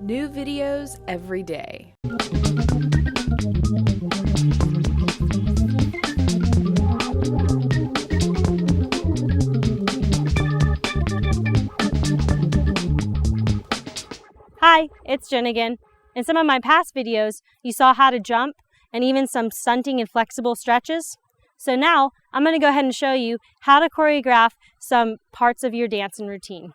New videos every day. Hi, it's Jen again. In some of my past videos, you saw how to jump and even some stunting and flexible stretches. So now I'm going to go ahead and show you how to choreograph some parts of your dancing routine.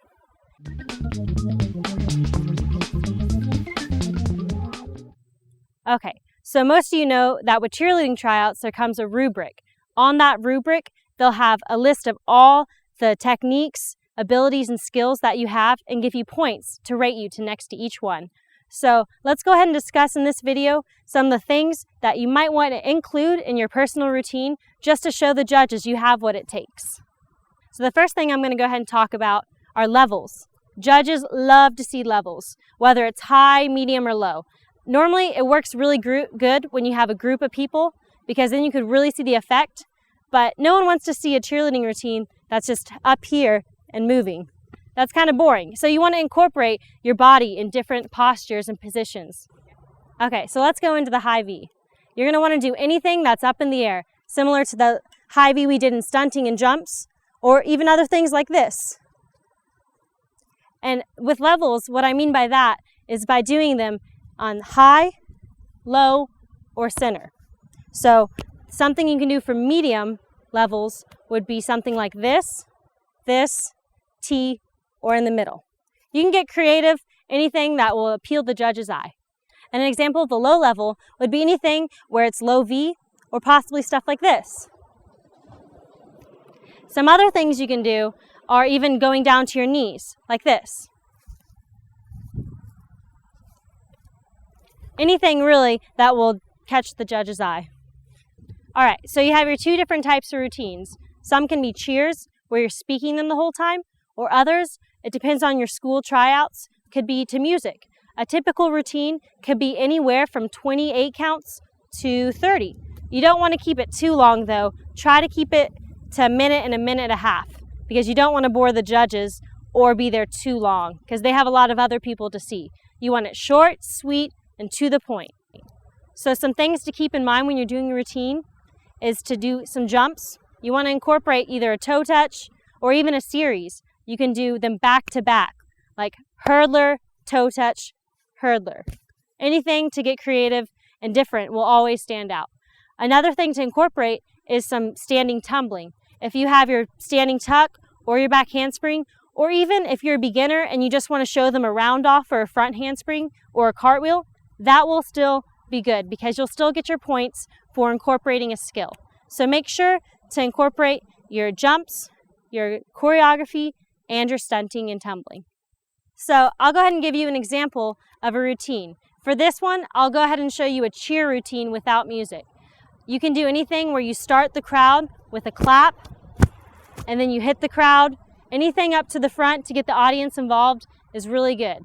Okay, so most of you know that with cheerleading tryouts there comes a rubric. On that rubric, they'll have a list of all the techniques, abilities, and skills that you have and give you points to rate you to next to each one. So let's go ahead and discuss in this video some of the things that you might want to include in your personal routine just to show the judges you have what it takes. So the first thing I'm going to go ahead and talk about are levels. Judges love to see levels, whether it's high, medium, or low. Normally it works really good when you have a group of people because then you could really see the effect, but no one wants to see a cheerleading routine that's just up here and moving. That's kind of boring. So you want to incorporate your body in different postures and positions. Okay, so let's go into the high V. You're going to want to do anything that's up in the air, similar to the high V we did in stunting and jumps, or even other things like this. And with levels, what I mean by that is by doing them on high, low, or center. So something you can do for medium levels would be something like this, T, or in the middle. You can get creative, anything that will appeal the judge's eye. And an example of the low level would be anything where it's low V or possibly stuff like this. Some other things you can do are even going down to your knees, like this. Anything really that will catch the judge's eye. All right, so you have your two different types of routines. Some can be cheers, where you're speaking them the whole time, or others, it depends on your school tryouts, could be to music. A typical routine could be anywhere from 28 counts to 30. You don't want to keep it too long though. Try to keep it to a minute and a half because you don't want to bore the judges or be there too long because they have a lot of other people to see. You want it short, sweet, and to the point. So some things to keep in mind when you're doing your routine is to do some jumps. You want to incorporate either a toe touch or even a series. You can do them back to back, like hurdler, toe touch, hurdler. Anything to get creative and different will always stand out. Another thing to incorporate is some standing tumbling. If you have your standing tuck or your back handspring, or even if you're a beginner and you just want to show them a round off or a front handspring or a cartwheel, that will still be good because you'll still get your points for incorporating a skill. So make sure to incorporate your jumps, your choreography, and your stunting and tumbling. So I'll go ahead and give you an example of a routine. For this one, I'll go ahead and show you a cheer routine without music. You can do anything where you start the crowd with a clap, and then you hit the crowd. Anything up to the front to get the audience involved is really good.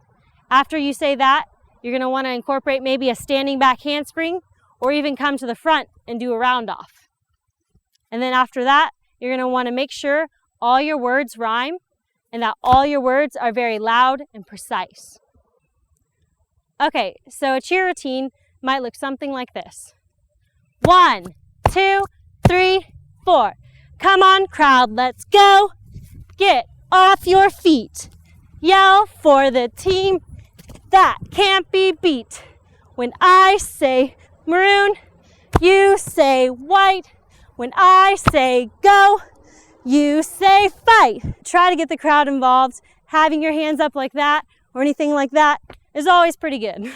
After you say that, you're going to want to incorporate maybe a standing back handspring, or even come to the front and do a round off. And then after that, you're going to want to make sure all your words rhyme and that all your words are very loud and precise. Okay, so a cheer routine might look something like this. 1, 2, 3, 4. Come on, crowd, let's go. Get off your feet. Yell for the team that can't be beat. When I say maroon, you say white. When I say go, you say fight. Try to get the crowd involved. Having your hands up like that or anything like that is always pretty good.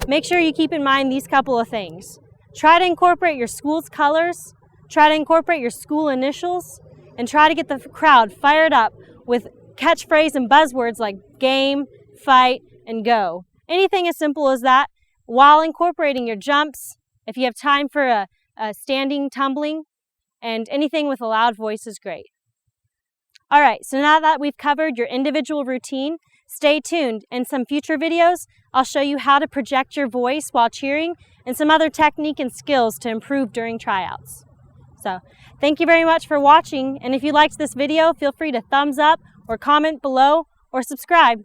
Make sure you keep in mind these couple of things. Try to incorporate your school's colors, try to incorporate your school initials, and try to get the crowd fired up with catchphrase and buzzwords like game, fight, and go. Anything as simple as that while incorporating your jumps, if you have time for a standing tumbling, and anything with a loud voice is great. All right, so now that we've covered your individual routine, stay tuned. In some future videos, I'll show you how to project your voice while cheering and some other technique and skills to improve during tryouts. So, thank you very much for watching, and if you liked this video, feel free to thumbs up or comment below or subscribe.